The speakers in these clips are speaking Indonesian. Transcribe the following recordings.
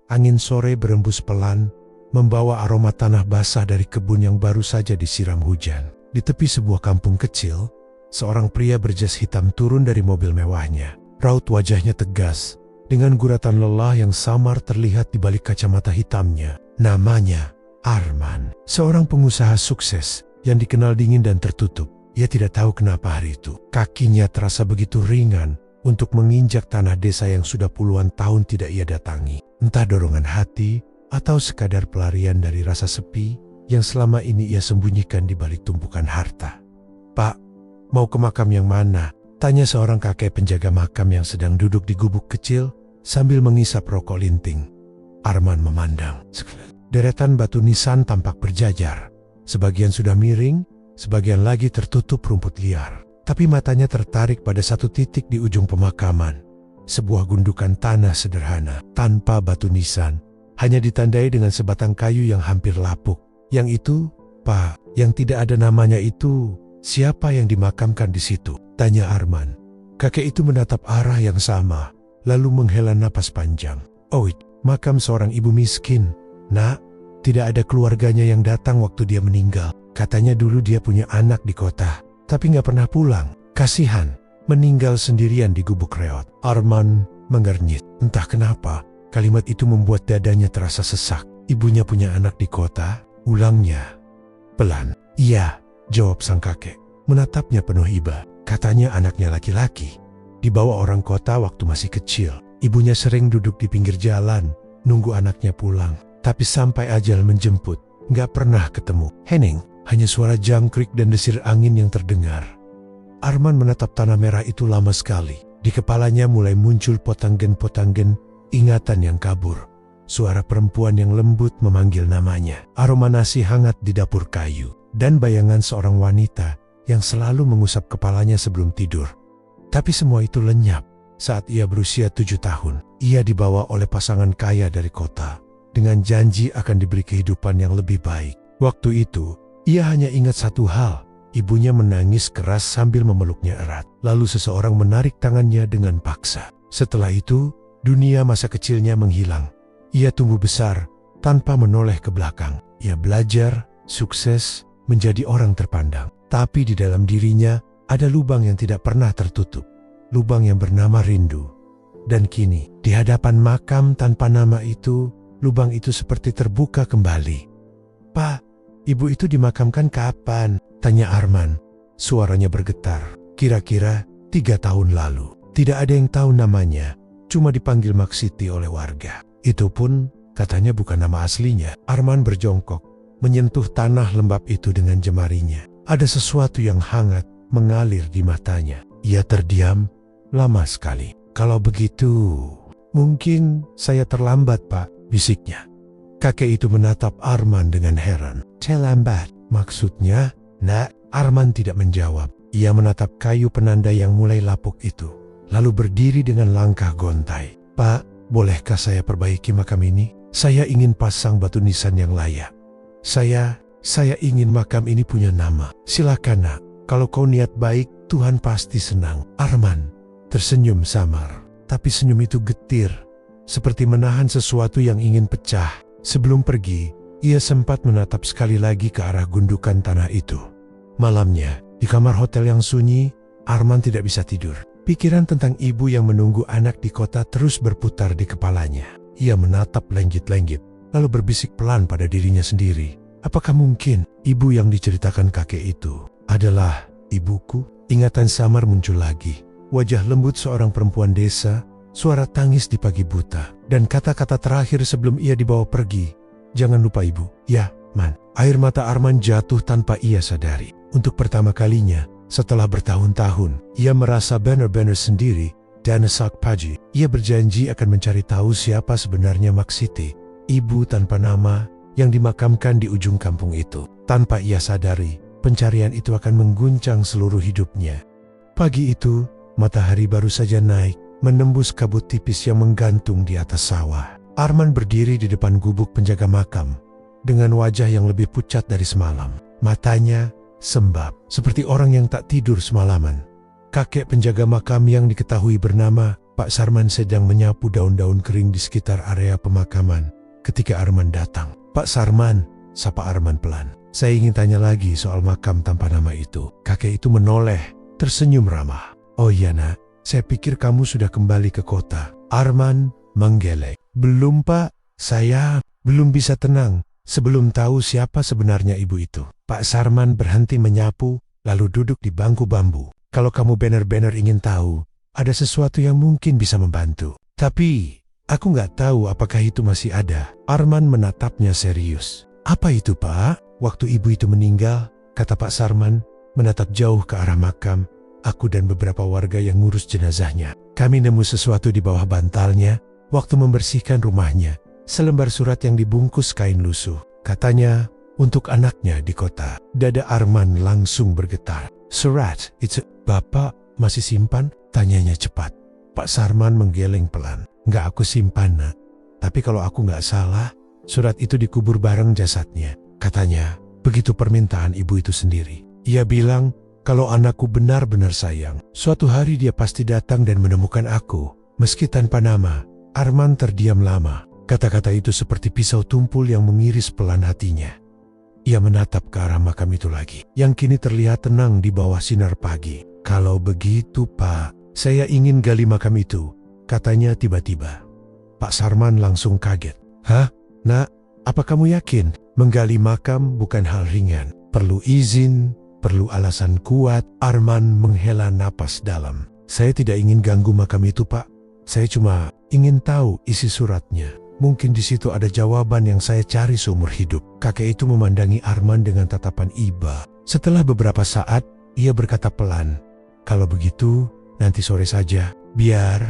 Angin sore berembus pelan, membawa aroma tanah basah dari kebun yang baru saja disiram hujan. Di tepi sebuah kampung kecil, seorang pria berjas hitam turun dari mobil mewahnya. Raut wajahnya tegas, dengan guratan lelah yang samar terlihat di balik kacamata hitamnya. Namanya Arman, seorang pengusaha sukses yang dikenal dingin dan tertutup. Ia tidak tahu kenapa hari itu kakinya terasa begitu ringan untuk menginjak tanah desa yang sudah puluhan tahun tidak ia datangi. Entah dorongan hati atau sekadar pelarian dari rasa sepi yang selama ini ia sembunyikan di balik tumpukan harta. "Pak, mau ke makam yang mana?" tanya seorang kakek penjaga makam yang sedang duduk di gubuk kecil sambil mengisap rokok linting. Arman memandang. Deretan batu nisan tampak berjajar. Sebagian sudah miring, sebagian lagi tertutup rumput liar. Tapi matanya tertarik pada satu titik di ujung pemakaman. Sebuah gundukan tanah sederhana, tanpa batu nisan, hanya ditandai dengan sebatang kayu yang hampir lapuk. "Yang itu, Pak, yang tidak ada namanya itu, siapa yang dimakamkan di situ?" tanya Arman. Kakek itu menatap arah yang sama, lalu menghela napas panjang. "Oh, makam seorang ibu miskin, Nak. Tidak ada keluarganya yang datang waktu dia meninggal. Katanya dulu dia punya anak di kota, tapi nggak pernah pulang. Kasihan, meninggal sendirian di gubuk reot." Arman mengernyit. Entah kenapa, kalimat itu membuat dadanya terasa sesak. "Ibunya punya anak di kota?" ulangnya pelan. "Iya," jawab sang kakek, menatapnya penuh iba. "Katanya anaknya laki-laki. Dibawa orang kota waktu masih kecil. Ibunya sering duduk di pinggir jalan, nunggu anaknya pulang. Tapi sampai ajal menjemput, nggak pernah ketemu." Hening, hanya suara jangkrik dan desir angin yang terdengar. Arman menatap tanah merah itu lama sekali. Di kepalanya mulai muncul potanggen-potanggen ingatan yang kabur. Suara perempuan yang lembut memanggil namanya. Aroma nasi hangat di dapur kayu. Dan bayangan seorang wanita yang selalu mengusap kepalanya sebelum tidur. Tapi semua itu lenyap saat ia berusia 7 tahun. Ia dibawa oleh pasangan kaya dari kota dengan janji akan diberi kehidupan yang lebih baik. Waktu itu, ia hanya ingat satu hal. Ibunya menangis keras sambil memeluknya erat. Lalu seseorang menarik tangannya dengan paksa. Setelah itu, dunia masa kecilnya menghilang. Ia tumbuh besar tanpa menoleh ke belakang. Ia belajar, sukses, menjadi orang terpandang. Tapi di dalam dirinya ada lubang yang tidak pernah tertutup. Lubang yang bernama rindu. Dan kini, di hadapan makam tanpa nama itu, lubang itu seperti terbuka kembali. "Pak, ibu itu dimakamkan kapan?" tanya Arman. Suaranya bergetar. "Kira-kira 3 tahun lalu. Tidak ada yang tahu namanya, cuma dipanggil Maksiti oleh warga. Itu pun katanya bukan nama aslinya." Arman berjongkok, menyentuh tanah lembab itu dengan jemarinya. Ada sesuatu yang hangat mengalir di matanya. Ia terdiam lama sekali. "Kalau begitu, mungkin saya terlambat, Pak," bisiknya. Kakek itu menatap Arman dengan heran. "Terlambat? Maksudnya?" "Nak," Arman tidak menjawab. Ia menatap kayu penanda yang mulai lapuk itu, lalu berdiri dengan langkah gontai. "Pak, bolehkah saya perbaiki makam ini? Saya ingin pasang batu nisan yang layak. Saya ingin makam ini punya nama. Silakan, Nak. Kalau kau niat baik, Tuhan pasti senang." Arman tersenyum samar, tapi senyum itu getir, seperti menahan sesuatu yang ingin pecah. Sebelum pergi, ia sempat menatap sekali lagi ke arah gundukan tanah itu. Malamnya, di kamar hotel yang sunyi, Arman tidak bisa tidur. Pikiran tentang ibu yang menunggu anak di kota terus berputar di kepalanya. Ia menatap lenggit-lenggit, lalu berbisik pelan pada dirinya sendiri. Apakah mungkin ibu yang diceritakan kakek itu adalah ibuku? Ingatan samar muncul lagi. Wajah lembut seorang perempuan desa, suara tangis di pagi buta, dan kata-kata terakhir sebelum ia dibawa pergi. "Jangan lupa ibu." "Ya, Man." Air mata Arman jatuh tanpa ia sadari. Untuk pertama kalinya, setelah bertahun-tahun, ia merasa benar-benar sendiri. Dan Sak Paji, ia berjanji akan mencari tahu siapa sebenarnya Maksiti, ibu tanpa nama yang dimakamkan di ujung kampung itu. Tanpa ia sadari, pencarian itu akan mengguncang seluruh hidupnya. Pagi itu, matahari baru saja naik, menembus kabut tipis yang menggantung di atas sawah. Arman berdiri di depan gubuk penjaga makam, dengan wajah yang lebih pucat dari semalam. Matanya sembab, seperti orang yang tak tidur semalaman. Kakek penjaga makam yang diketahui bernama Pak Sarman sedang menyapu daun-daun kering di sekitar area pemakaman ketika Arman datang. "Pak Sarman," sapa Arman pelan. "Saya ingin tanya lagi soal makam tanpa nama itu." Kakek itu menoleh, tersenyum ramah. "Oh iya nak, saya pikir kamu sudah kembali ke kota." Arman menggeleng. "Belum Pak, saya belum bisa tenang sebelum tahu siapa sebenarnya ibu itu." Pak Sarman berhenti menyapu, lalu duduk di bangku bambu. "Kalau kamu benar-benar ingin tahu, ada sesuatu yang mungkin bisa membantu. Tapi, aku nggak tahu apakah itu masih ada." Arman menatapnya serius. "Apa itu Pak?" "Waktu ibu itu meninggal," kata Pak Sarman, menatap jauh ke arah makam, "aku dan beberapa warga yang ngurus jenazahnya. Kami nemu sesuatu di bawah bantalnya waktu membersihkan rumahnya. Selembar surat yang dibungkus kain lusuh. Katanya, untuk anaknya di kota." Dada Arman langsung bergetar. "Surat itu Bapak masih simpan?" tanyanya cepat. Pak Sarman menggeleng pelan. "Nggak aku simpan nak. Tapi kalau aku nggak salah, surat itu dikubur bareng jasadnya. Katanya, begitu permintaan ibu itu sendiri. Ia bilang, kalau anakku benar-benar sayang, suatu hari dia pasti datang dan menemukan aku. Meski tanpa nama." Arman terdiam lama. Kata-kata itu seperti pisau tumpul yang mengiris pelan hatinya. Ia menatap ke arah makam itu lagi, yang kini terlihat tenang di bawah sinar pagi. "Kalau begitu Pak, saya ingin gali makam itu," katanya tiba-tiba. Pak Sarman langsung kaget. "Hah? Nak, apa kamu yakin? Menggali makam bukan hal ringan. Perlu izin, perlu alasan kuat." Arman menghela napas dalam. "Saya tidak ingin ganggu makam itu Pak. Saya cuma ingin tahu isi suratnya. Mungkin di situ ada jawaban yang saya cari seumur hidup." Kakek itu memandangi Arman dengan tatapan iba. Setelah beberapa saat, ia berkata pelan, "Kalau begitu, nanti sore saja. Biar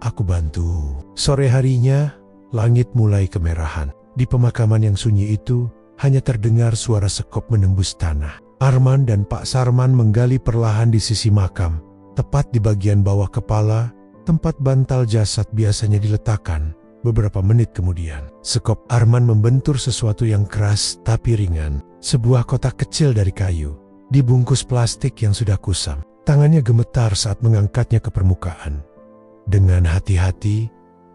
aku bantu." Sore harinya, langit mulai kemerahan. Di pemakaman yang sunyi itu, hanya terdengar suara sekop menembus tanah. Arman dan Pak Sarman menggali perlahan di sisi makam, tepat di bagian bawah kepala, tempat bantal jasad biasanya diletakkan. Beberapa menit kemudian, sekop Arman membentur sesuatu yang keras tapi ringan. Sebuah kotak kecil dari kayu, dibungkus plastik yang sudah kusam. Tangannya gemetar saat mengangkatnya ke permukaan. Dengan hati-hati,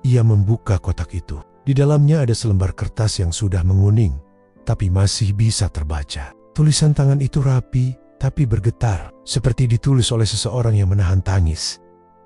ia membuka kotak itu. Di dalamnya ada selembar kertas yang sudah menguning, tapi masih bisa terbaca. Tulisan tangan itu rapi, tapi bergetar, seperti ditulis oleh seseorang yang menahan tangis.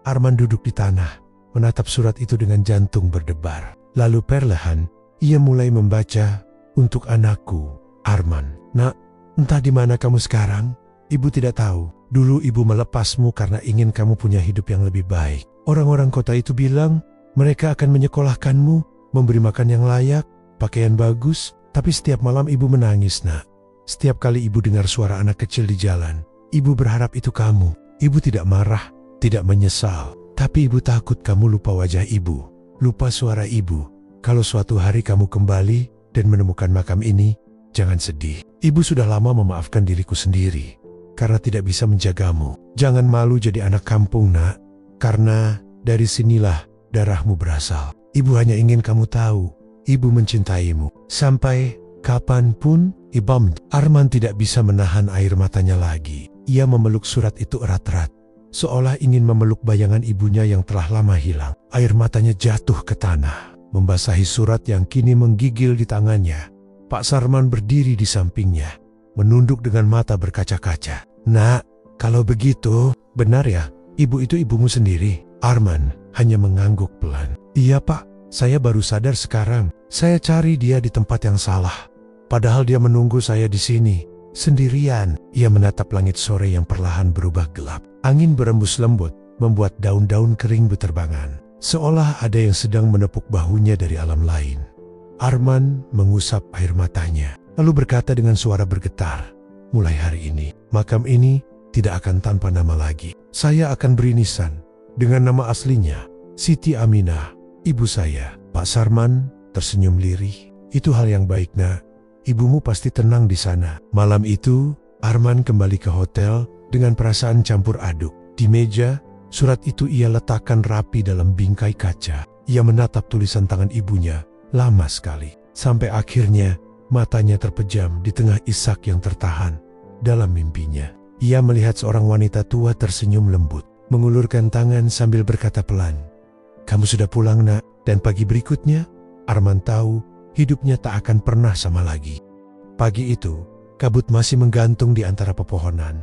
Arman duduk di tanah, menatap surat itu dengan jantung berdebar. Lalu perlahan, ia mulai membaca, "Untuk anakku, Arman." "Nak, entah di mana kamu sekarang. Ibu tidak tahu. Dulu ibu melepasmu karena ingin kamu punya hidup yang lebih baik. Orang-orang kota itu bilang, mereka akan menyekolahkanmu, memberi makan yang layak, pakaian bagus. Tapi setiap malam ibu menangis, nak. Setiap kali ibu dengar suara anak kecil di jalan, ibu berharap itu kamu. Ibu tidak marah, tidak menyesal. Tapi ibu takut kamu lupa wajah ibu, lupa suara ibu. Kalau suatu hari kamu kembali dan menemukan makam ini, jangan sedih. Ibu sudah lama memaafkan diriku sendiri karena tidak bisa menjagamu. Jangan malu jadi anak kampung, nak. Karena dari sinilah darahmu berasal. Ibu hanya ingin kamu tahu, ibu mencintaimu. Sampai kapanpun, Ibam." Arman tidak bisa menahan air matanya lagi. Ia memeluk surat itu erat-erat, seolah ingin memeluk bayangan ibunya yang telah lama hilang. Air matanya jatuh ke tanah, membasahi surat yang kini menggigil di tangannya. Pak Sarman berdiri di sampingnya, menunduk dengan mata berkaca-kaca. "Nak, kalau begitu, benar ya, ibu itu ibumu sendiri?" Arman hanya mengangguk pelan. "Iya Pak, saya baru sadar sekarang. Saya cari dia di tempat yang salah. Padahal dia menunggu saya di sini, sendirian." Ia menatap langit sore yang perlahan berubah gelap. Angin berembus lembut, membuat daun-daun kering berterbangan, seolah ada yang sedang menepuk bahunya dari alam lain. Arman mengusap air matanya, lalu berkata dengan suara bergetar, "Mulai hari ini, makam ini tidak akan tanpa nama lagi. Saya akan beri nisan dengan nama aslinya, Siti Aminah, ibu saya." Pak Sarman tersenyum lirih. "Itu hal yang baik, nak. Ibumu pasti tenang di sana." Malam itu, Arman kembali ke hotel dengan perasaan campur aduk. Di meja, surat itu ia letakkan rapi dalam bingkai kaca. Ia menatap tulisan tangan ibunya lama sekali, sampai akhirnya matanya terpejam di tengah isak yang tertahan. Dalam mimpinya, ia melihat seorang wanita tua tersenyum lembut. mengulurkan tangan sambil berkata pelan, "Kamu sudah pulang, Nak." Dan pagi berikutnya, Arman tahu hidupnya tak akan pernah sama lagi. Pagi itu, kabut masih menggantung di antara pepohonan,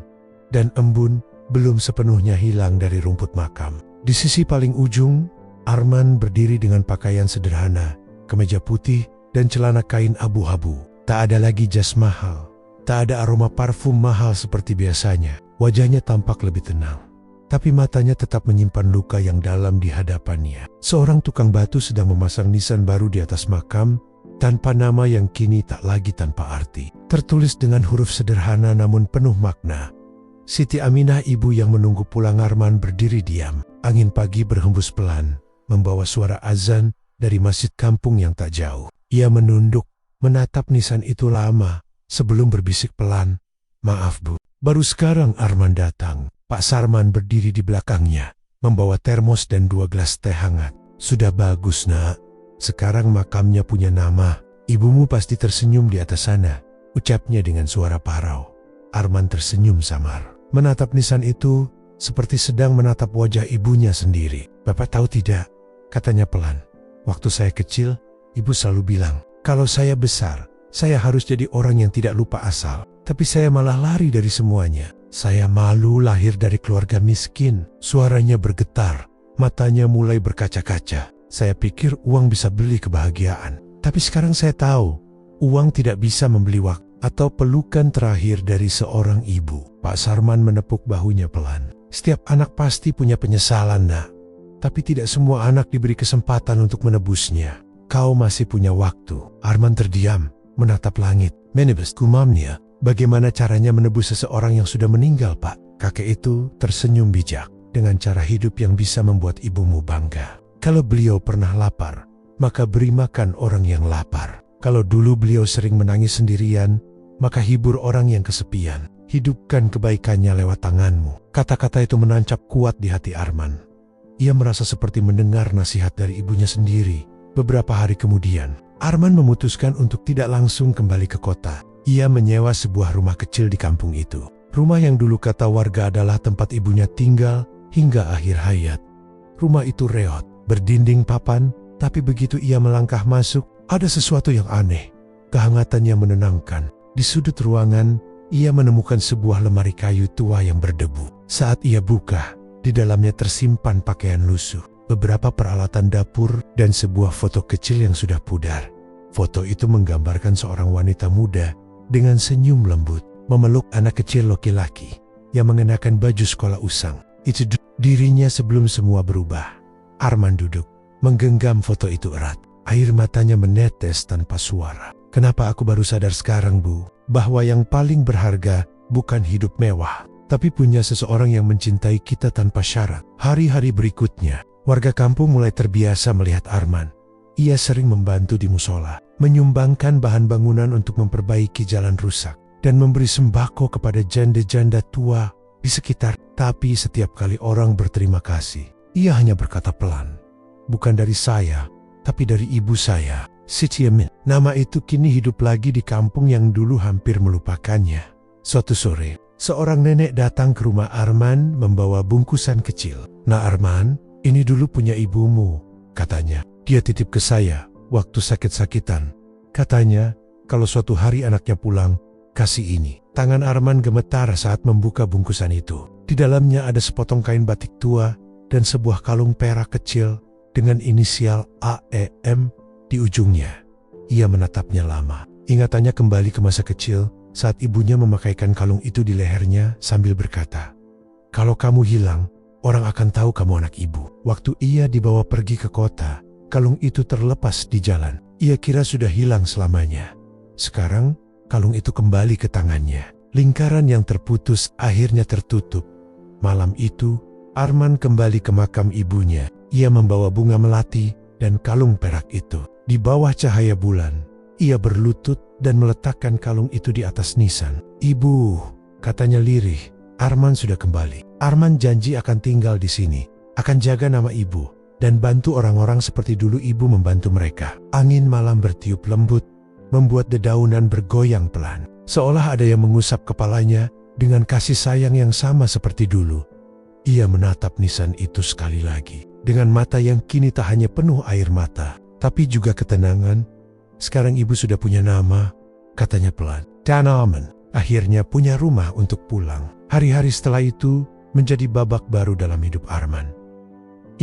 dan embun belum sepenuhnya hilang dari rumput makam. Di sisi paling ujung, Arman berdiri dengan pakaian sederhana, kemeja putih dan celana kain abu-abu. Tak ada lagi jas mahal, tak ada aroma parfum mahal seperti biasanya. Wajahnya tampak lebih tenang, tapi matanya tetap menyimpan luka yang dalam di hadapannya. Seorang tukang batu sedang memasang nisan baru di atas makam, tanpa nama yang kini tak lagi tanpa arti. Tertulis dengan huruf sederhana namun penuh makna. Siti Aminah, ibu yang menunggu pulang Arman, berdiri diam. Angin pagi berhembus pelan, membawa suara azan dari masjid kampung yang tak jauh. Ia menunduk, menatap nisan itu lama, sebelum berbisik pelan, "Maaf, Bu." Baru sekarang Arman datang. Pak Sarman berdiri di belakangnya, membawa termos dan 2 gelas teh hangat. "Sudah bagus, Nak. Sekarang makamnya punya nama. Ibumu pasti tersenyum di atas sana," ucapnya dengan suara parau. Arman tersenyum samar, menatap nisan itu seperti sedang menatap wajah ibunya sendiri. "Bapak tahu tidak," katanya pelan, "waktu saya kecil, ibu selalu bilang, kalau saya besar, saya harus jadi orang yang tidak lupa asal. Tapi saya malah lari dari semuanya. Saya malu lahir dari keluarga miskin." Suaranya bergetar, matanya mulai berkaca-kaca. "Saya pikir uang bisa beli kebahagiaan. Tapi sekarang saya tahu, uang tidak bisa membeli waktu atau pelukan terakhir dari seorang ibu." Pak Sarman menepuk bahunya pelan. "Setiap anak pasti punya penyesalan, Nak. Tapi tidak semua anak diberi kesempatan untuk menebusnya. Kau masih punya waktu." Arman terdiam, menatap langit. "Menebus kumamnya. Bagaimana caranya menebus seseorang yang sudah meninggal, Pak?" Kakek itu tersenyum bijak. "Dengan cara hidup yang bisa membuat ibumu bangga. Kalau beliau pernah lapar, maka beri makan orang yang lapar. Kalau dulu beliau sering menangis sendirian, maka hibur orang yang kesepian. Hidupkan kebaikannya lewat tanganmu." Kata-kata itu menancap kuat di hati Arman. Ia merasa seperti mendengar nasihat dari ibunya sendiri. Beberapa hari kemudian, Arman memutuskan untuk tidak langsung kembali ke kota. Ia menyewa sebuah rumah kecil di kampung itu. Rumah yang dulu kata warga adalah tempat ibunya tinggal hingga akhir hayat. Rumah itu reot, berdinding papan, tapi begitu ia melangkah masuk, ada sesuatu yang aneh. Kehangatannya menenangkan. Di sudut ruangan, ia menemukan sebuah lemari kayu tua yang berdebu. Saat ia buka, di dalamnya tersimpan pakaian lusuh, beberapa peralatan dapur, dan sebuah foto kecil yang sudah pudar. Foto itu menggambarkan seorang wanita muda dengan senyum lembut, memeluk anak kecil laki-laki yang mengenakan baju sekolah usang. Itu dirinya sebelum semua berubah. Arman duduk, menggenggam foto itu erat. Air matanya menetes tanpa suara. "Kenapa aku baru sadar sekarang, Bu, bahwa yang paling berharga bukan hidup mewah, tapi punya seseorang yang mencintai kita tanpa syarat." Hari-hari berikutnya, warga kampung mulai terbiasa melihat Arman. Ia sering membantu di musola, menyumbangkan bahan bangunan untuk memperbaiki jalan rusak, dan memberi sembako kepada janda-janda tua di sekitar. Tapi setiap kali orang berterima kasih, ia hanya berkata pelan, "Bukan dari saya, tapi dari ibu saya, Siti Amin." Nama itu kini hidup lagi di kampung yang dulu hampir melupakannya. Suatu sore, seorang nenek datang ke rumah Arman membawa bungkusan kecil. "Nah Arman, ini dulu punya ibumu," katanya. "Dia titip ke saya waktu sakit-sakitan. Katanya, kalau suatu hari anaknya pulang, kasih ini." Tangan Arman gemetar saat membuka bungkusan itu. Di dalamnya ada sepotong kain batik tua dan sebuah kalung perak kecil dengan inisial AEM di ujungnya. Ia menatapnya lama. Ingatannya kembali ke masa kecil saat ibunya memakaikan kalung itu di lehernya sambil berkata, "Kalau kamu hilang, orang akan tahu kamu anak ibu." Waktu ia dibawa pergi ke kota, kalung itu terlepas di jalan. Ia kira sudah hilang selamanya. Sekarang, kalung itu kembali ke tangannya. Lingkaran yang terputus akhirnya tertutup. Malam itu, Arman kembali ke makam ibunya. Ia membawa bunga melati dan kalung perak itu. Di bawah cahaya bulan, ia berlutut dan meletakkan kalung itu di atas nisan. "Ibu," katanya lirih, "Arman sudah kembali. Arman janji akan tinggal di sini, akan jaga nama ibu, dan bantu orang-orang seperti dulu ibu membantu mereka." Angin malam bertiup lembut, membuat dedaunan bergoyang pelan, seolah ada yang mengusap kepalanya dengan kasih sayang yang sama seperti dulu. Ia menatap nisan itu sekali lagi. Dengan mata yang kini tak hanya penuh air mata, tapi juga ketenangan. Sekarang ibu sudah punya nama, katanya pelan. Dan Arman akhirnya punya rumah untuk pulang. Hari-hari setelah itu menjadi babak baru dalam hidup Arman.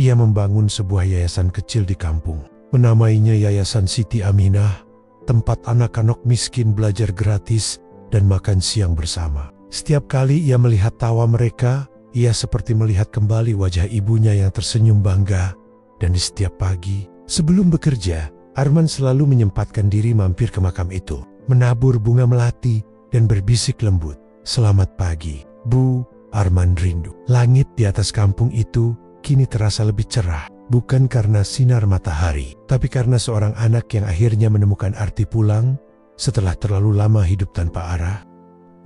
Ia membangun sebuah yayasan kecil di kampung. Menamainya Yayasan Siti Aminah, tempat anak-anak miskin belajar gratis dan makan siang bersama. Setiap kali ia melihat tawa mereka, ia seperti melihat kembali wajah ibunya yang tersenyum bangga. Dan di setiap pagi, sebelum bekerja, Arman selalu menyempatkan diri mampir ke makam itu, menabur bunga melati dan berbisik lembut. Selamat pagi, Bu. Arman rindu. Langit di atas kampung itu kini terasa lebih cerah, bukan karena sinar matahari, tapi karena seorang anak yang akhirnya menemukan arti pulang setelah terlalu lama hidup tanpa arah.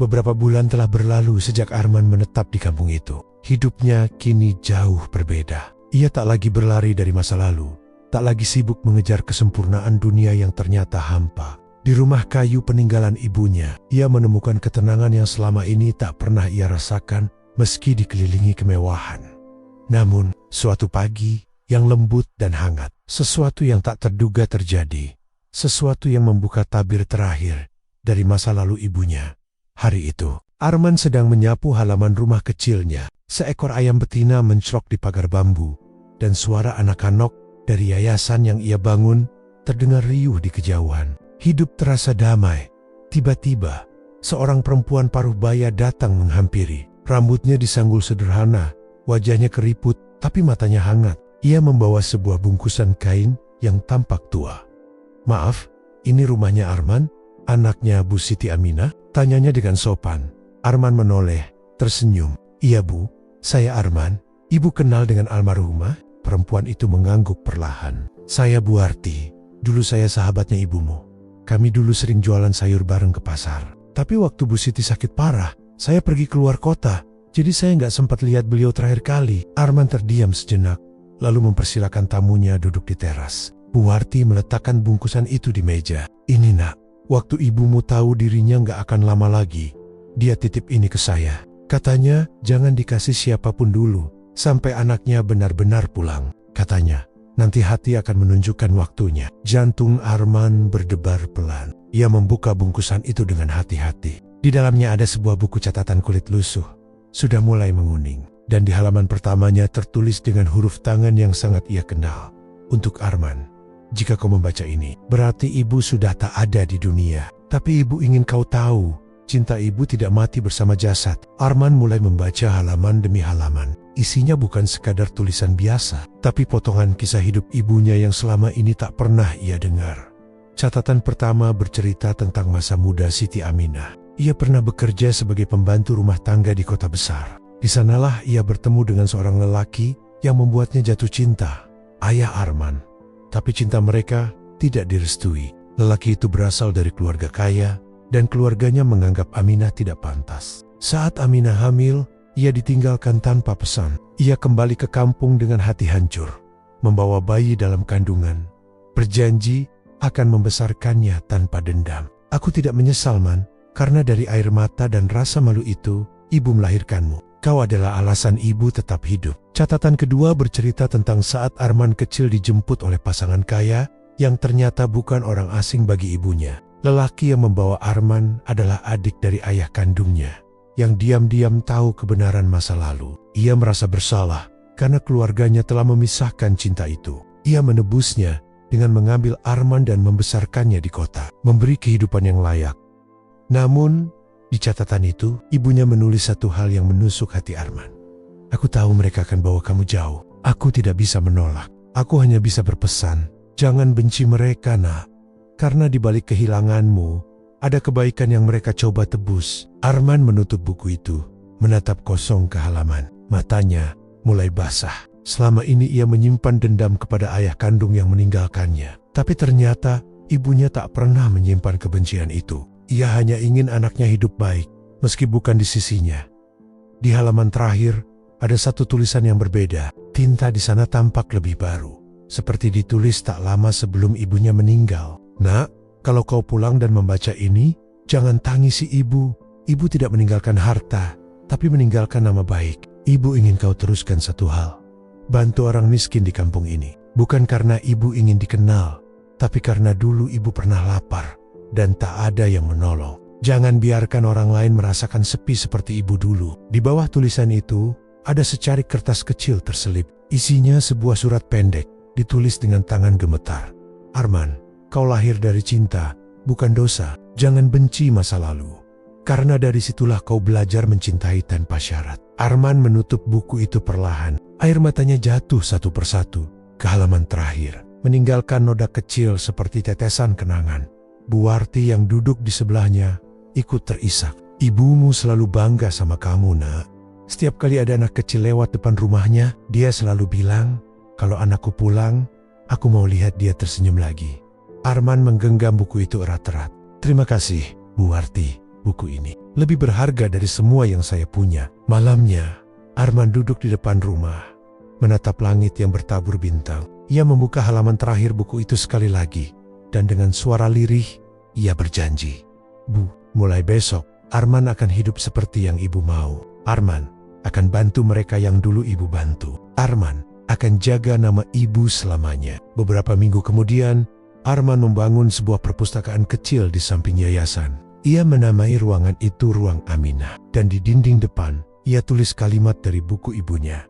Beberapa bulan telah berlalu sejak Arman menetap di kampung itu. Hidupnya kini jauh berbeda. Ia tak lagi berlari dari masa lalu, tak lagi sibuk mengejar kesempurnaan dunia yang ternyata hampa. Di rumah kayu peninggalan ibunya, ia menemukan ketenangan yang selama ini tak pernah ia rasakan meski dikelilingi kemewahan. Namun, suatu pagi yang lembut dan hangat, sesuatu yang tak terduga terjadi, sesuatu yang membuka tabir terakhir dari masa lalu ibunya. Hari itu, Arman sedang menyapu halaman rumah kecilnya. Seekor ayam betina mencrok di pagar bambu, dan suara anak-anak dari yayasan yang ia bangun terdengar riuh di kejauhan. Hidup terasa damai. Tiba-tiba, seorang perempuan paruh baya datang menghampiri. Rambutnya disanggul sederhana, wajahnya keriput, tapi matanya hangat. Ia membawa sebuah bungkusan kain yang tampak tua. "Maaf, ini rumahnya Arman, anaknya Bu Siti Aminah?" tanyanya dengan sopan. Arman menoleh, tersenyum. "Iya Bu, saya Arman. Ibu kenal dengan almarhumah?" Perempuan itu mengangguk perlahan. "Saya Bu Arti, dulu saya sahabatnya ibumu. Kami dulu sering jualan sayur bareng ke pasar. Tapi waktu Bu Siti sakit parah, saya pergi keluar kota, jadi saya nggak sempat lihat beliau terakhir kali." Arman terdiam sejenak, lalu mempersilakan tamunya duduk di teras. Bu Arti meletakkan bungkusan itu di meja. "Ini nak, waktu ibumu tahu dirinya nggak akan lama lagi, dia titip ini ke saya. Katanya jangan dikasih siapapun dulu, sampai anaknya benar-benar pulang. Katanya, nanti hati akan menunjukkan waktunya." Jantung Arman berdebar pelan. Ia membuka bungkusan itu dengan hati-hati. Di dalamnya ada sebuah buku catatan kulit lusuh. Sudah mulai menguning. Dan di halaman pertamanya tertulis dengan huruf tangan yang sangat ia kenal. "Untuk Arman, jika kau membaca ini, berarti ibu sudah tak ada di dunia. Tapi ibu ingin kau tahu, cinta ibu tidak mati bersama jasad." Arman mulai membaca halaman demi halaman. Isinya bukan sekadar tulisan biasa, tapi potongan kisah hidup ibunya yang selama ini tak pernah ia dengar. Catatan pertama bercerita tentang masa muda Siti Aminah. Ia pernah bekerja sebagai pembantu rumah tangga di kota besar. Di sanalah ia bertemu dengan seorang lelaki yang membuatnya jatuh cinta, ayah Arman. Tapi cinta mereka tidak direstui. Lelaki itu berasal dari keluarga kaya, dan keluarganya menganggap Aminah tidak pantas. Saat Aminah hamil, ia ditinggalkan tanpa pesan. Ia kembali ke kampung dengan hati hancur, membawa bayi dalam kandungan. Berjanji akan membesarkannya tanpa dendam. "Aku tidak menyesal, Man, karena dari air mata dan rasa malu itu, ibu melahirkanmu. Kau adalah alasan ibu tetap hidup." Catatan kedua bercerita tentang saat Arman kecil dijemput oleh pasangan kaya yang ternyata bukan orang asing bagi ibunya. Lelaki yang membawa Arman adalah adik dari ayah kandungnya, yang diam-diam tahu kebenaran masa lalu. Ia merasa bersalah karena keluarganya telah memisahkan cinta itu. Ia menebusnya dengan mengambil Arman dan membesarkannya di kota, memberi kehidupan yang layak. Namun, di catatan itu, ibunya menulis satu hal yang menusuk hati Arman. "Aku tahu mereka akan bawa kamu jauh. Aku tidak bisa menolak. Aku hanya bisa berpesan, jangan benci mereka, nak. Karena di balik kehilanganmu, ada kebaikan yang mereka coba tebus." Arman menutup buku itu, menatap kosong ke halaman. Matanya mulai basah. Selama ini ia menyimpan dendam kepada ayah kandung yang meninggalkannya. Tapi ternyata ibunya tak pernah menyimpan kebencian itu. Ia hanya ingin anaknya hidup baik, meski bukan di sisinya. Di halaman terakhir, ada satu tulisan yang berbeda. Tinta di sana tampak lebih baru, seperti ditulis tak lama sebelum ibunya meninggal. "Nak, kalau kau pulang dan membaca ini, jangan tangisi ibu. Ibu tidak meninggalkan harta, tapi meninggalkan nama baik." Ibu ingin kau teruskan satu hal. Bantu orang miskin di kampung ini. Bukan karena ibu ingin dikenal, tapi karena dulu ibu pernah lapar dan tak ada yang menolong. Jangan biarkan orang lain merasakan sepi seperti ibu dulu. Di bawah tulisan itu, ada secarik kertas kecil terselip. Isinya sebuah surat pendek, ditulis dengan tangan gemetar. Arman, kau lahir dari cinta, bukan dosa. Jangan benci masa lalu. Karena dari situlah kau belajar mencintai tanpa syarat. Arman menutup buku itu perlahan. Air matanya jatuh satu persatu ke halaman terakhir, meninggalkan noda kecil seperti tetesan kenangan. Bu Warti yang duduk di sebelahnya ikut terisak. Ibumu selalu bangga sama kamu, nak. Setiap kali ada anak kecil lewat depan rumahnya, dia selalu bilang, kalau anakku pulang, aku mau lihat dia tersenyum lagi. Arman menggenggam buku itu erat-erat. Terima kasih, Bu Warti. Buku ini lebih berharga dari semua yang saya punya. Malamnya, Arman duduk di depan rumah, menatap langit yang bertabur bintang. Ia membuka halaman terakhir buku itu sekali lagi, dan dengan suara lirih, ia berjanji. Bu, mulai besok, Arman akan hidup seperti yang ibu mau. Arman akan bantu mereka yang dulu ibu bantu. Arman akan jaga nama ibu selamanya. Beberapa minggu kemudian, Arman membangun sebuah perpustakaan kecil di samping yayasan. Ia menamai ruangan itu Ruang Aminah, dan di dinding depan, ia tulis kalimat dari buku ibunya.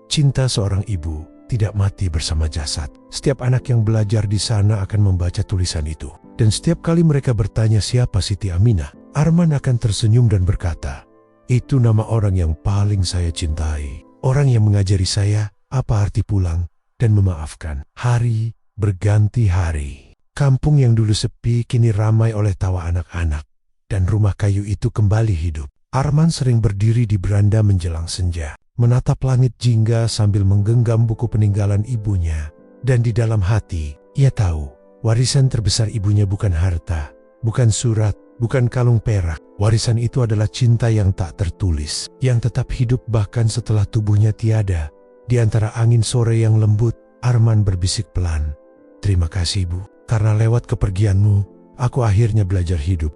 Cinta seorang ibu tidak mati bersama jasad. Setiap anak yang belajar di sana akan membaca tulisan itu. Dan setiap kali mereka bertanya siapa Siti Aminah, Arman akan tersenyum dan berkata, itu nama orang yang paling saya cintai. Orang yang mengajari saya apa arti pulang dan memaafkan. Hari berganti hari. Kampung yang dulu sepi kini ramai oleh tawa anak-anak. Dan rumah kayu itu kembali hidup. Arman sering berdiri di beranda menjelang senja, menatap langit jingga sambil menggenggam buku peninggalan ibunya. Dan di dalam hati, ia tahu, warisan terbesar ibunya bukan harta, bukan surat, bukan kalung perak. Warisan itu adalah cinta yang tak tertulis, yang tetap hidup bahkan setelah tubuhnya tiada. Di antara angin sore yang lembut, Arman berbisik pelan, terima kasih Bu, karena lewat kepergianmu, aku akhirnya belajar hidup.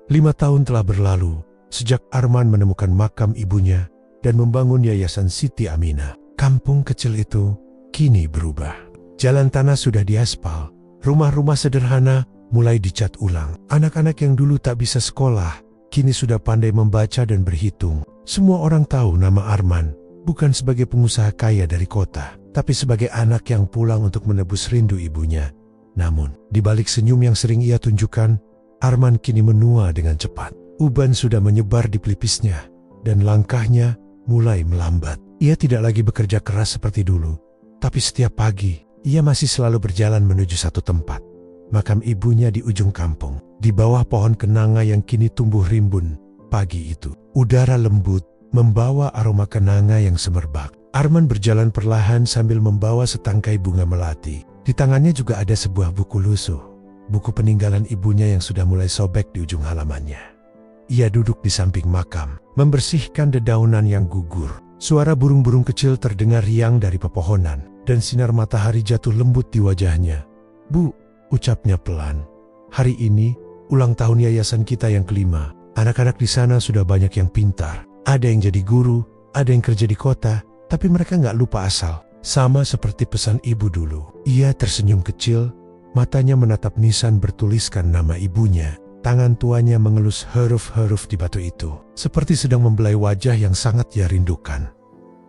5 tahun telah berlalu, sejak Arman menemukan makam ibunya dan membangun Yayasan Siti Aminah. Kampung kecil itu kini berubah. Jalan tanah sudah diaspal, rumah-rumah sederhana mulai dicat ulang. Anak-anak yang dulu tak bisa sekolah, kini sudah pandai membaca dan berhitung. Semua orang tahu nama Arman, bukan sebagai pengusaha kaya dari kota, tapi sebagai anak yang pulang untuk menebus rindu ibunya. Namun, di balik senyum yang sering ia tunjukkan, Arman kini menua dengan cepat. Uban sudah menyebar di pelipisnya, dan langkahnya mulai melambat. Ia tidak lagi bekerja keras seperti dulu, tapi setiap pagi, ia masih selalu berjalan menuju satu tempat. Makam ibunya di ujung kampung, di bawah pohon kenanga yang kini tumbuh rimbun. Pagi itu, udara lembut membawa aroma kenanga yang semerbak. Arman berjalan perlahan sambil membawa setangkai bunga melati. Di tangannya juga ada sebuah buku lusuh, buku peninggalan ibunya yang sudah mulai sobek di ujung halamannya. Ia duduk di samping makam, membersihkan dedaunan yang gugur. Suara burung-burung kecil terdengar riang dari pepohonan, dan sinar matahari jatuh lembut di wajahnya. Bu, ucapnya pelan. Hari ini, ulang tahun yayasan kita yang kelima. Anak-anak di sana sudah banyak yang pintar. Ada yang jadi guru, ada yang kerja di kota, tapi mereka nggak lupa asal. Sama seperti pesan ibu dulu. Ia tersenyum kecil, matanya menatap nisan bertuliskan nama ibunya. Tangan tuanya mengelus huruf-huruf di batu itu, seperti sedang membelai wajah yang sangat ia rindukan.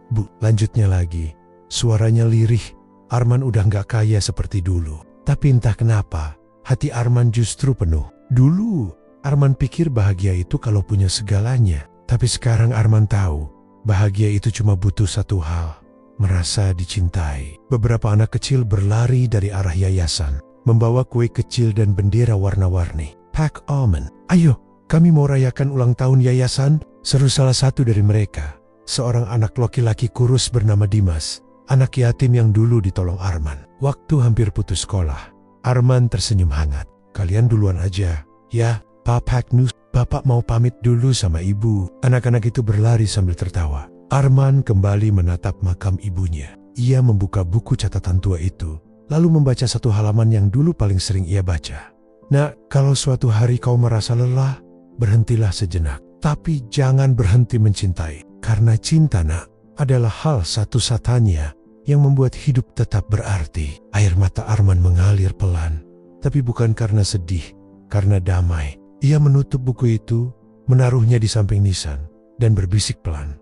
Bu, lanjutnya lagi. Suaranya lirih. Arman udah nggak kaya seperti dulu. Tapi entah kenapa, hati Arman justru penuh. Dulu, Arman pikir bahagia itu kalau punya segalanya. Tapi sekarang Arman tahu, bahagia itu cuma butuh satu hal. Merasa dicintai. Beberapa anak kecil berlari dari arah yayasan, membawa kue kecil dan bendera warna-warni. Pak Almond, ayo, kami mau rayakan ulang tahun yayasan, seru salah satu dari mereka. Seorang anak laki-laki kurus bernama Dimas, anak yatim yang dulu ditolong Arman. Waktu hampir putus sekolah, Arman tersenyum hangat. Kalian duluan aja, ya, Pak Nus, Bapak mau pamit dulu sama ibu. Anak-anak itu berlari sambil tertawa. Arman kembali menatap makam ibunya. Ia membuka buku catatan tua itu, lalu membaca satu halaman yang dulu paling sering ia baca. Nak, kalau suatu hari kau merasa lelah, berhentilah sejenak. Tapi jangan berhenti mencintai. Karena cinta, nak, adalah hal satu-satunya yang membuat hidup tetap berarti. Air mata Arman mengalir pelan, tapi bukan karena sedih, karena damai. Ia menutup buku itu, menaruhnya di samping nisan, dan berbisik pelan.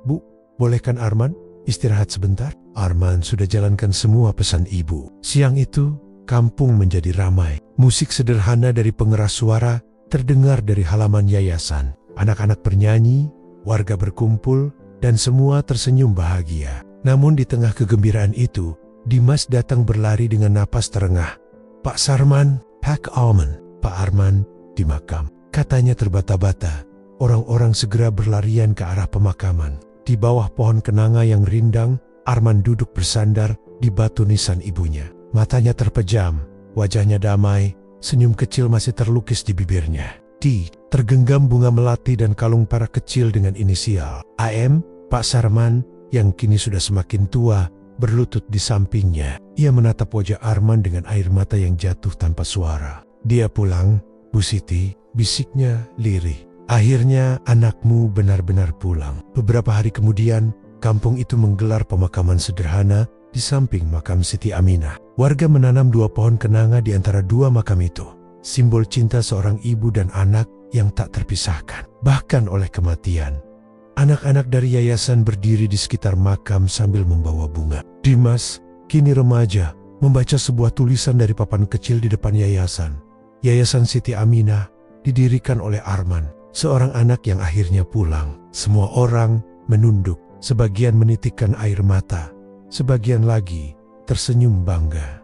"Bu, bolehkan Arman istirahat sebentar?" Arman sudah jalankan semua pesan ibu. Siang itu, kampung menjadi ramai. Musik sederhana dari pengeras suara terdengar dari halaman yayasan. Anak-anak bernyanyi, warga berkumpul, dan semua tersenyum bahagia. Namun di tengah kegembiraan itu, Dimas datang berlari dengan napas terengah. "Pak Sarman, Pak Arman." Pak Arman di makam, katanya terbata-bata. Orang-orang segera berlarian ke arah pemakaman. Di bawah pohon kenanga yang rindang, Arman duduk bersandar di batu nisan ibunya. Matanya terpejam, wajahnya damai, senyum kecil masih terlukis di bibirnya. Tergenggam bunga melati dan kalung perak kecil dengan inisial AM. Pak Sarman yang kini sudah semakin tua berlutut di sampingnya. Ia menatap wajah Arman dengan air mata yang jatuh tanpa suara. "Dia pulang, Bu Siti," bisiknya lirih. "Akhirnya anakmu benar-benar pulang." Beberapa hari kemudian, kampung itu menggelar pemakaman sederhana di samping makam Siti Aminah. Warga menanam 2 pohon kenanga di antara 2 makam itu. Simbol cinta seorang ibu dan anak yang tak terpisahkan, bahkan oleh kematian. Anak-anak dari yayasan berdiri di sekitar makam sambil membawa bunga. Dimas, kini remaja, membaca sebuah tulisan dari papan kecil di depan yayasan. Yayasan Siti Aminah didirikan oleh Arman, seorang anak yang akhirnya pulang. Semua orang menunduk, sebagian menitikkan air mata, sebagian lagi tersenyum bangga.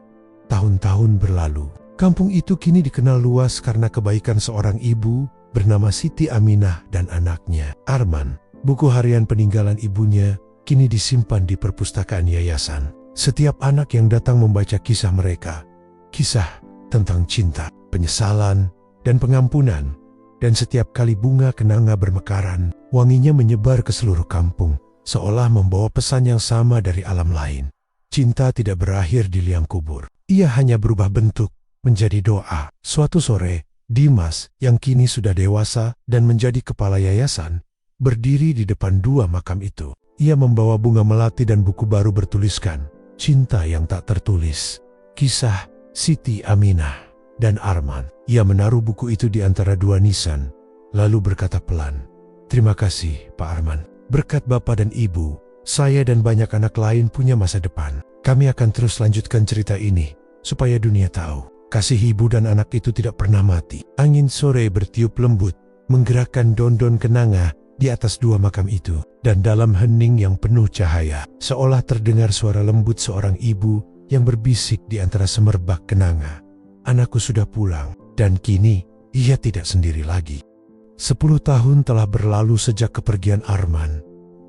Tahun-tahun berlalu, kampung itu kini dikenal luas karena kebaikan seorang ibu bernama Siti Aminah dan anaknya, Arman. Buku harian peninggalan ibunya kini disimpan di perpustakaan yayasan. Setiap anak yang datang membaca kisah mereka, kisah tentang cinta, penyesalan, dan pengampunan. Dan setiap kali bunga kenanga bermekaran, wanginya menyebar ke seluruh kampung, seolah membawa pesan yang sama dari alam lain. Cinta tidak berakhir di liang kubur. Ia hanya berubah bentuk menjadi doa. Suatu sore, Dimas yang kini sudah dewasa dan menjadi kepala yayasan, berdiri di depan 2 makam itu. Ia membawa bunga melati dan buku baru bertuliskan "Cinta yang tak tertulis", kisah Siti Aminah dan Arman. Ia menaruh buku itu di antara 2 nisan, lalu berkata pelan, "Terima kasih, Pak Arman. Berkat Bapak dan Ibu, saya dan banyak anak lain punya masa depan. Kami akan terus lanjutkan cerita ini, supaya dunia tahu kasih ibu dan anak itu tidak pernah mati." Angin sore bertiup lembut, menggerakkan daun-daun kenanga di atas 2 makam itu, dan dalam hening yang penuh cahaya, seolah terdengar suara lembut seorang ibu yang berbisik di antara semerbak kenanga. "Anakku sudah pulang, dan kini ia tidak sendiri lagi." 10 tahun telah berlalu sejak kepergian Arman.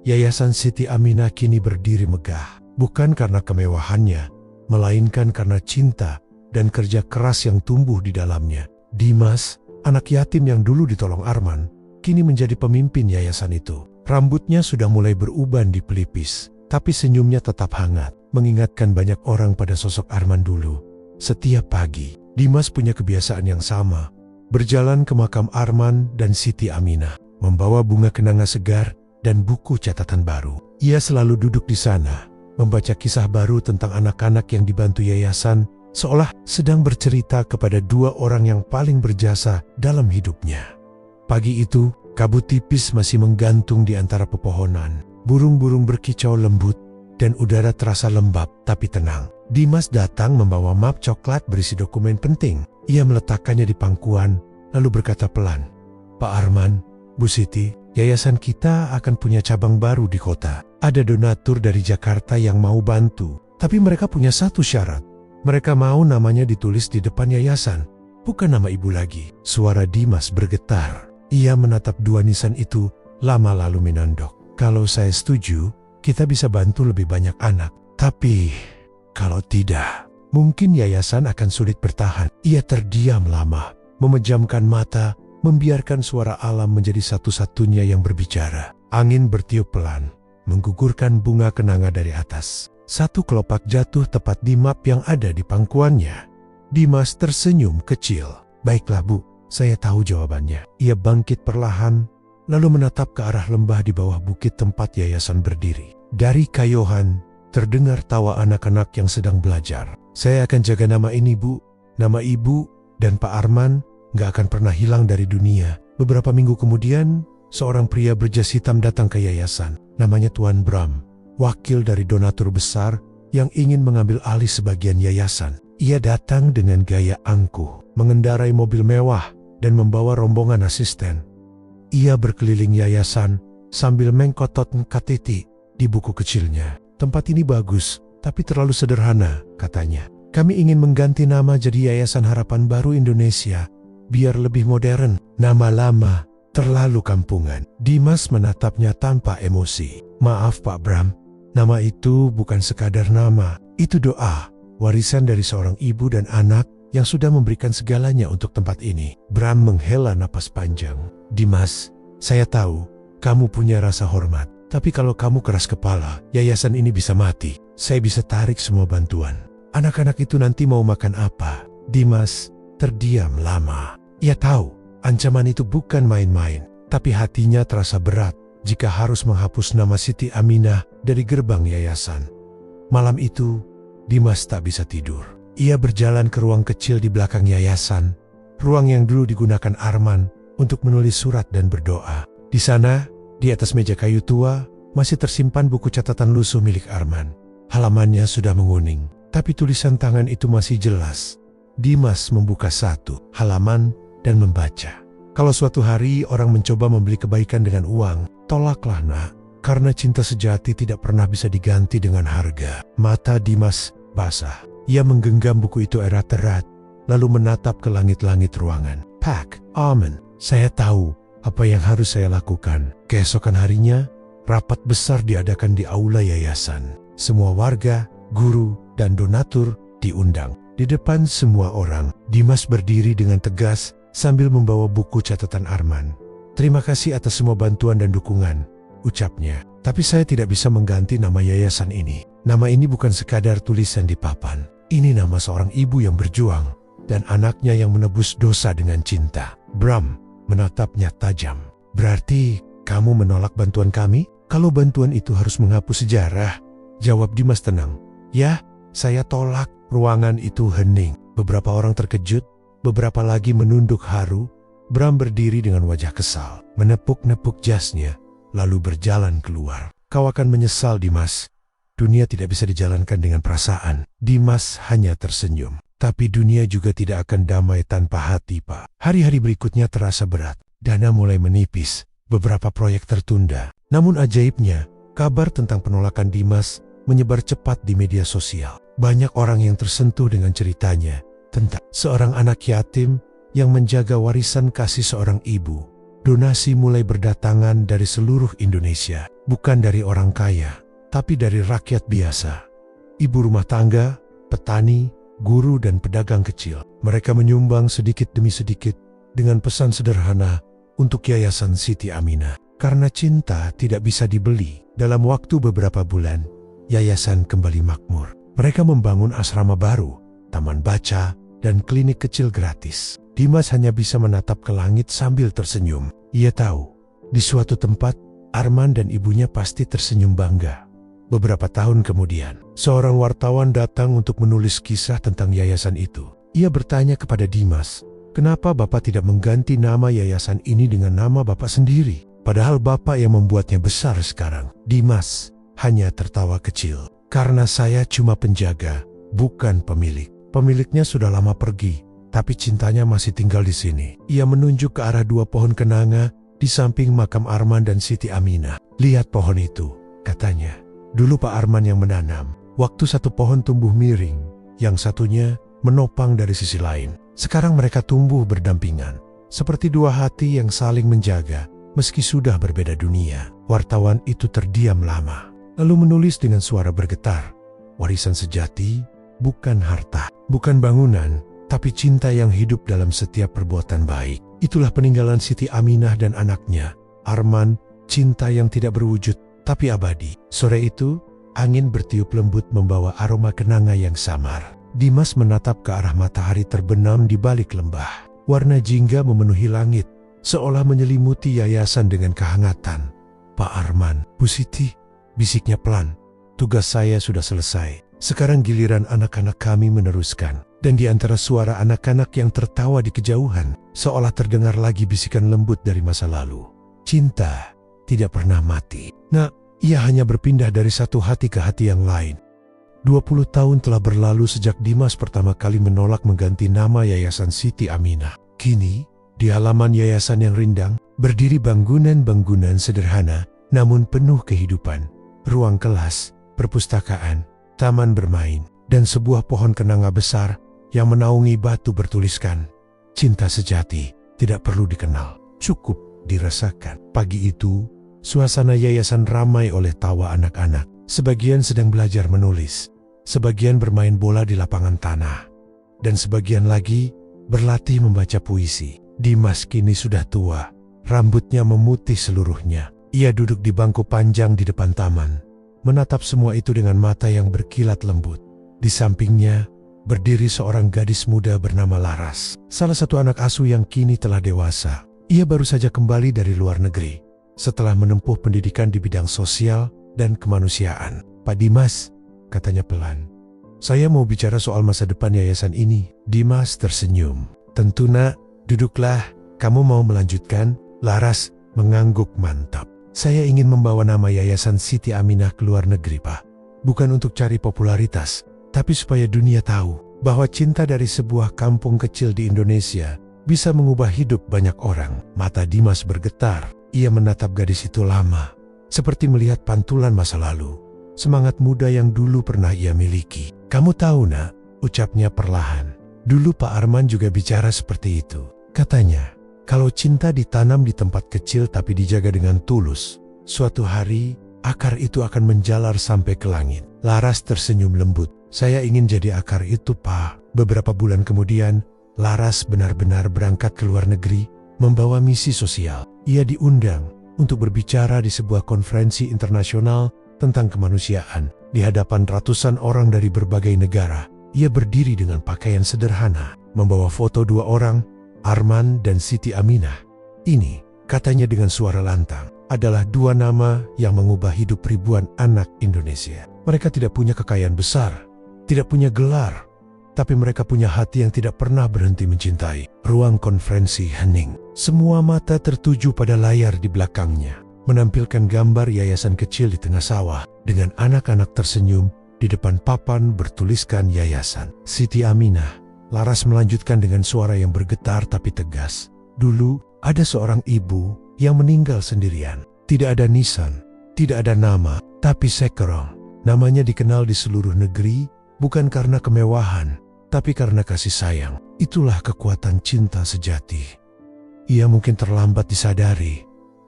Yayasan Siti Aminah kini berdiri megah, bukan karena kemewahannya, melainkan karena cinta dan kerja keras yang tumbuh di dalamnya. Dimas, anak yatim yang dulu ditolong Arman, kini menjadi pemimpin yayasan itu. Rambutnya sudah mulai beruban di pelipis, tapi senyumnya tetap hangat, mengingatkan banyak orang pada sosok Arman dulu. Setiap pagi, Dimas punya kebiasaan yang sama, berjalan ke makam Arman dan Siti Aminah, membawa bunga kenanga segar dan buku catatan baru. Ia selalu duduk di sana, membaca kisah baru tentang anak-anak yang dibantu yayasan, seolah sedang bercerita kepada 2 orang yang paling berjasa dalam hidupnya. Pagi itu, kabut tipis masih menggantung di antara pepohonan. Burung-burung berkicau lembut dan udara terasa lembab tapi tenang. Dimas datang membawa map coklat berisi dokumen penting. Ia meletakkannya di pangkuan, lalu berkata pelan, "Pak Arman, Bu Siti, yayasan kita akan punya cabang baru di kota. Ada donatur dari Jakarta yang mau bantu, tapi mereka punya satu syarat. Mereka mau namanya ditulis di depan yayasan, bukan nama ibu lagi." Suara Dimas bergetar. Ia menatap 2 nisan itu, lama lalu menandok. "Kalau saya setuju, kita bisa bantu lebih banyak anak. Tapi, kalau tidak, mungkin yayasan akan sulit bertahan." Ia terdiam lama, memejamkan mata, membiarkan suara alam menjadi satu-satunya yang berbicara. Angin bertiup pelan, menggugurkan bunga kenanga dari atas. 1 kelopak jatuh tepat di map yang ada di pangkuannya. Dimas tersenyum kecil. "Baiklah Bu, saya tahu jawabannya." Ia bangkit perlahan, lalu menatap ke arah lembah di bawah bukit tempat yayasan berdiri. Dari kayuhan, terdengar tawa anak-anak yang sedang belajar. Saya akan jaga nama ini, Bu. Nama Ibu dan Pak Arman gak akan pernah hilang dari dunia. Beberapa minggu kemudian, seorang pria berjas hitam datang ke yayasan. Namanya Tuan Bram, wakil dari donatur besar yang ingin mengambil alih sebagian yayasan. Ia datang dengan gaya angkuh, mengendarai mobil mewah dan membawa rombongan asisten. Ia berkeliling yayasan sambil mengkotot KTT di buku kecilnya. Tempat ini bagus, tapi terlalu sederhana, katanya. Kami ingin mengganti nama jadi Yayasan Harapan Baru Indonesia, biar lebih modern. Nama lama, terlalu kampungan. Dimas menatapnya tanpa emosi. Maaf Pak Bram, nama itu bukan sekadar nama. Itu doa, warisan dari seorang ibu dan anak yang sudah memberikan segalanya untuk tempat ini. Bram menghela napas panjang. Dimas, saya tahu kamu punya rasa hormat. Tapi kalau kamu keras kepala, yayasan ini bisa mati. Saya bisa tarik semua bantuan. Anak-anak itu nanti mau makan apa? Dimas terdiam lama. Ia tahu ancaman itu bukan main-main, tapi hatinya terasa berat jika harus menghapus nama Siti Aminah dari gerbang yayasan. Malam itu, Dimas tak bisa tidur. Ia berjalan ke ruang kecil di belakang yayasan, ruang yang dulu digunakan Arman untuk menulis surat dan berdoa. Di sana, di atas meja kayu tua, masih tersimpan buku catatan lusuh milik Arman. Halamannya sudah menguning, tapi tulisan tangan itu masih jelas. Dimas membuka satu halaman dan membaca. Kalau suatu hari orang mencoba membeli kebaikan dengan uang, tolaklah nak, karena cinta sejati tidak pernah bisa diganti dengan harga. Mata Dimas basah. Ia menggenggam buku itu erat-erat, lalu menatap ke langit-langit ruangan. Pak Arman, saya tahu apa yang harus saya lakukan. Keesokan harinya, rapat besar diadakan di aula yayasan. Semua warga, guru, dan donatur diundang. Di depan semua orang, Dimas berdiri dengan tegas sambil membawa buku catatan Arman. Terima kasih atas semua bantuan dan dukungan, ucapnya. Tapi saya tidak bisa mengganti nama yayasan ini. Nama ini bukan sekadar tulisan di papan. Ini nama seorang ibu yang berjuang dan anaknya yang menebus dosa dengan cinta. Bram menatapnya tajam. Berarti kamu menolak bantuan kami? Kalau bantuan itu harus menghapus sejarah, jawab Dimas tenang. Ya, saya tolak. Ruangan itu hening. Beberapa orang terkejut, beberapa lagi menunduk haru. Bram berdiri dengan wajah kesal, menepuk-nepuk jasnya, lalu berjalan keluar. Kau akan menyesal, Dimas. Dunia tidak bisa dijalankan dengan perasaan. Dimas hanya tersenyum. Tapi dunia juga tidak akan damai tanpa hati, Pak. Hari-hari berikutnya terasa berat. Dana mulai menipis. Beberapa proyek tertunda. Namun ajaibnya, kabar tentang penolakan Dimas menyebar cepat di media sosial. Banyak orang yang tersentuh dengan ceritanya tentang seorang anak yatim yang menjaga warisan kasih seorang ibu. Donasi mulai berdatangan dari seluruh Indonesia. Bukan dari orang kaya, tapi dari rakyat biasa. Ibu rumah tangga, petani, guru dan pedagang kecil. Mereka menyumbang sedikit demi sedikit dengan pesan sederhana untuk Yayasan Siti Aminah. Karena cinta tidak bisa dibeli, dalam waktu beberapa bulan, yayasan kembali makmur. Mereka membangun asrama baru, taman baca, dan klinik kecil gratis. Dimas hanya bisa menatap ke langit sambil tersenyum. Ia tahu, di suatu tempat, Arman dan ibunya pasti tersenyum bangga. Beberapa tahun kemudian, seorang wartawan datang untuk menulis kisah tentang yayasan itu. Ia bertanya kepada Dimas, kenapa Bapak tidak mengganti nama yayasan ini dengan nama Bapak sendiri? Padahal Bapak yang membuatnya besar sekarang. Dimas hanya tertawa kecil. Karena saya cuma penjaga, bukan pemilik. Pemiliknya sudah lama pergi, tapi cintanya masih tinggal di sini. Ia menunjuk ke arah dua pohon kenanga di samping makam Arman dan Siti Aminah. Lihat pohon itu, katanya. Dulu Pak Arman yang menanam. Waktu satu pohon tumbuh miring, yang satunya menopang dari sisi lain. Sekarang mereka tumbuh berdampingan, seperti dua hati yang saling menjaga, meski sudah berbeda dunia. Wartawan itu terdiam lama, lalu menulis dengan suara bergetar. Warisan sejati bukan harta, bukan bangunan, tapi cinta yang hidup dalam setiap perbuatan baik. Itulah peninggalan Siti Aminah dan anaknya, Arman, cinta yang tidak berwujud, tapi abadi. Sore itu, angin bertiup lembut membawa aroma kenanga yang samar. Dimas menatap ke arah matahari terbenam di balik lembah. Warna jingga memenuhi langit, seolah menyelimuti yayasan dengan kehangatan. Pak Arman, Bu Siti, bisiknya pelan. Tugas saya sudah selesai. Sekarang giliran anak-anak kami meneruskan. Dan di antara suara anak-anak yang tertawa di kejauhan, seolah terdengar lagi bisikan lembut dari masa lalu. Cinta tidak pernah mati. Nah, ia hanya berpindah dari satu hati ke hati yang lain. 20 tahun telah berlalu sejak Dimas pertama kali menolak mengganti nama Yayasan Siti Aminah. Kini, di halaman yayasan yang rindang, berdiri bangunan-bangunan sederhana namun penuh kehidupan. Ruang kelas, perpustakaan, taman bermain, dan sebuah pohon kenanga besar yang menaungi batu bertuliskan, "Cinta sejati tidak perlu dikenal, cukup dirasakan." Pagi itu, suasana yayasan ramai oleh tawa anak-anak. Sebagian sedang belajar menulis, sebagian bermain bola di lapangan tanah, dan sebagian lagi berlatih membaca puisi. Dimas kini sudah tua, rambutnya memutih seluruhnya. Ia duduk di bangku panjang di depan taman, menatap semua itu dengan mata yang berkilat lembut. Di sampingnya, berdiri seorang gadis muda bernama Laras, salah satu anak asuh yang kini telah dewasa. Ia baru saja kembali dari luar negeri, setelah menempuh pendidikan di bidang sosial dan kemanusiaan. "Pak Dimas," katanya pelan, "saya mau bicara soal masa depan yayasan ini." Dimas tersenyum. "Tentu nak, duduklah. Kamu mau melanjutkan?" Laras mengangguk mantap. "Saya ingin membawa nama Yayasan Siti Aminah ke luar negeri, Pak. Bukan untuk cari popularitas, tapi supaya dunia tahu bahwa cinta dari sebuah kampung kecil di Indonesia bisa mengubah hidup banyak orang." Mata Dimas bergetar. Ia menatap gadis itu lama, seperti melihat pantulan masa lalu. Semangat muda yang dulu pernah ia miliki. "Kamu tahu nak," ucapnya perlahan, "dulu Pak Arman juga bicara seperti itu. Katanya, kalau cinta ditanam di tempat kecil tapi dijaga dengan tulus, suatu hari akar itu akan menjalar sampai ke langit." Laras tersenyum lembut. "Saya ingin jadi akar itu, Pak." Beberapa bulan kemudian, Laras benar-benar berangkat ke luar negeri membawa misi sosial. Ia diundang untuk berbicara di sebuah konferensi internasional tentang kemanusiaan. Di hadapan ratusan orang dari berbagai negara, ia berdiri dengan pakaian sederhana, membawa foto dua orang, Arman dan Siti Aminah. "Ini," katanya dengan suara lantang, "adalah dua nama yang mengubah hidup ribuan anak Indonesia. Mereka tidak punya kekayaan besar, tidak punya gelar, tapi mereka punya hati yang tidak pernah berhenti mencintai." Ruang konferensi hening. Semua mata tertuju pada layar di belakangnya, menampilkan gambar yayasan kecil di tengah sawah, dengan anak-anak tersenyum di depan papan bertuliskan yayasan Siti Aminah. Laras melanjutkan dengan suara yang bergetar tapi tegas. "Dulu ada seorang ibu yang meninggal sendirian. Tidak ada nisan, tidak ada nama, tapi Sekerong. Namanya dikenal di seluruh negeri, bukan karena kemewahan, tapi karena kasih sayang. Itulah kekuatan cinta sejati. Ia mungkin terlambat disadari,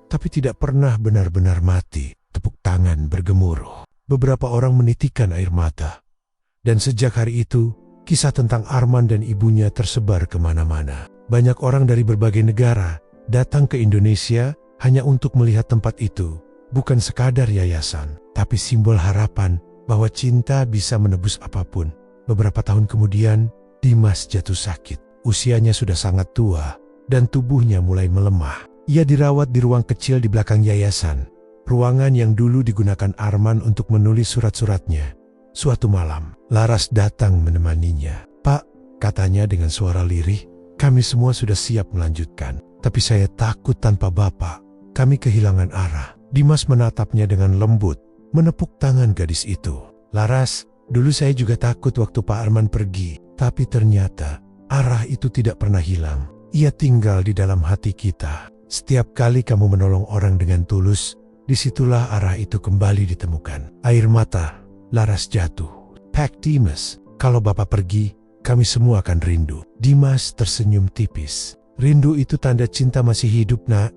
tapi tidak pernah benar-benar mati." Tepuk tangan bergemuruh. Beberapa orang menitikkan air mata. Dan sejak hari itu, kisah tentang Arman dan ibunya tersebar kemana-mana. Banyak orang dari berbagai negara datang ke Indonesia hanya untuk melihat tempat itu. Bukan sekadar yayasan, tapi simbol harapan bahwa cinta bisa menebus apapun. Beberapa tahun kemudian, Dimas jatuh sakit. Usianya sudah sangat tua dan tubuhnya mulai melemah. Ia dirawat di ruang kecil di belakang yayasan, ruangan yang dulu digunakan Arman untuk menulis surat-suratnya. Suatu malam, Laras datang menemaninya. "Pak," katanya dengan suara lirih, "kami semua sudah siap melanjutkan. Tapi saya takut tanpa Bapak, kami kehilangan arah." Dimas menatapnya dengan lembut, menepuk tangan gadis itu. "Laras, dulu saya juga takut waktu Pak Arman pergi. Tapi ternyata arah itu tidak pernah hilang. Ia tinggal di dalam hati kita. Setiap kali kamu menolong orang dengan tulus, disitulah arah itu kembali ditemukan." Air mata Laras jatuh. "Pak Dimas, kalau Bapak pergi, kami semua akan rindu." Dimas tersenyum tipis. "Rindu itu tanda cinta masih hidup, nak.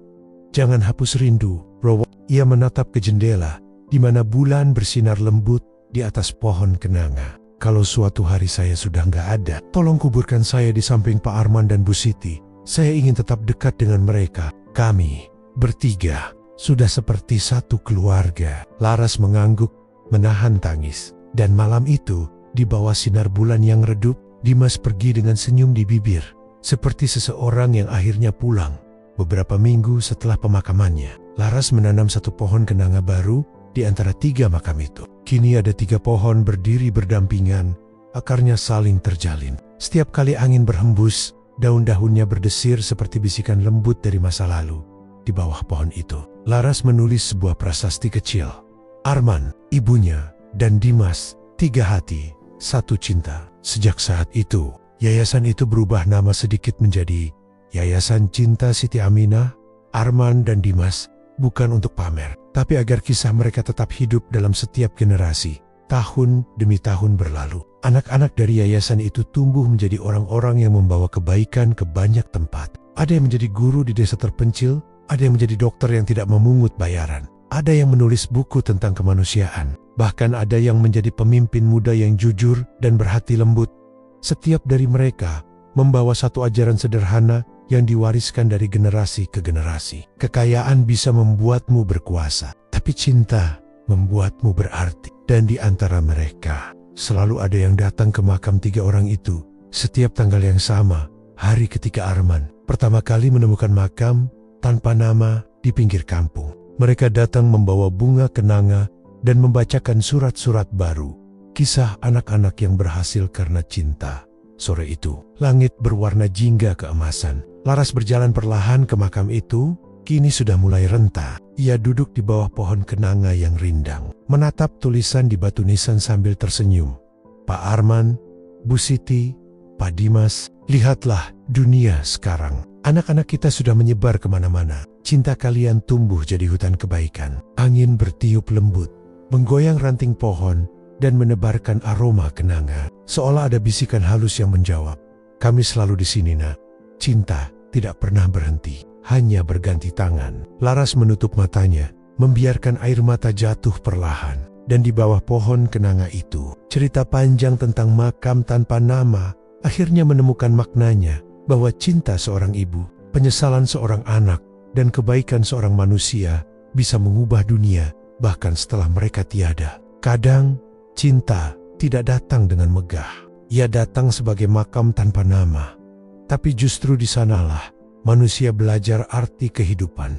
Jangan hapus rindu, bro." Ia menatap ke jendela, di mana bulan bersinar lembut di atas pohon kenanga. "Kalau suatu hari saya sudah nggak ada, tolong kuburkan saya di samping Pak Arman dan Bu Siti. Saya ingin tetap dekat dengan mereka. Kami bertiga sudah seperti satu keluarga." Laras mengangguk, menahan tangis. Dan malam itu, di bawah sinar bulan yang redup, Dimas pergi dengan senyum di bibir, seperti seseorang yang akhirnya pulang. Beberapa minggu setelah pemakamannya, Laras menanam satu pohon kenanga baru di antara 3 makam itu. Kini ada 3 pohon berdiri berdampingan, akarnya saling terjalin. Setiap kali angin berhembus, daun-daunnya berdesir seperti bisikan lembut dari masa lalu. Di bawah pohon itu, Laras menulis sebuah prasasti kecil. Arman, ibunya, dan Dimas, 3 hati, 1 cinta. Sejak saat itu, yayasan itu berubah nama sedikit menjadi Yayasan Cinta Siti Aminah. Arman dan Dimas bukan untuk pamer, tapi agar kisah mereka tetap hidup dalam setiap generasi. Tahun demi tahun berlalu, anak-anak dari yayasan itu tumbuh menjadi orang-orang yang membawa kebaikan ke banyak tempat. Ada yang menjadi guru di desa terpencil, ada yang menjadi dokter yang tidak memungut bayaran, ada yang menulis buku tentang kemanusiaan, bahkan ada yang menjadi pemimpin muda yang jujur dan berhati lembut. Setiap dari mereka membawa satu ajaran sederhana yang diwariskan dari generasi ke generasi. Kekayaan bisa membuatmu berkuasa, tapi cinta membuatmu berarti. Dan di antara mereka, selalu ada yang datang ke makam 3 orang itu, setiap tanggal yang sama, hari ketika Arman pertama kali menemukan makam tanpa nama di pinggir kampung. Mereka datang membawa bunga kenanga dan membacakan surat-surat baru, kisah anak-anak yang berhasil karena cinta. Sore itu, langit berwarna jingga keemasan. Laras berjalan perlahan ke makam itu, kini sudah mulai renta. Ia duduk di bawah pohon kenanga yang rindang, menatap tulisan di batu nisan sambil tersenyum. Pak Arman, Bu Siti, Pak Dimas, lihatlah dunia sekarang. Anak-anak kita sudah menyebar kemana-mana. Cinta kalian tumbuh jadi hutan kebaikan. Angin bertiup lembut, menggoyang ranting pohon, dan menebarkan aroma kenanga. Seolah ada bisikan halus yang menjawab, kami selalu di sini, nak. Cinta tidak pernah berhenti, hanya berganti tangan. Laras menutup matanya, membiarkan air mata jatuh perlahan. Dan di bawah pohon kenanga itu, cerita panjang tentang makam tanpa nama akhirnya menemukan maknanya, bahwa cinta seorang ibu, penyesalan seorang anak, dan kebaikan seorang manusia bisa mengubah dunia bahkan setelah mereka tiada. Kadang, cinta tidak datang dengan megah. Ia datang sebagai makam tanpa nama. Tapi justru di sanalah manusia belajar arti kehidupan.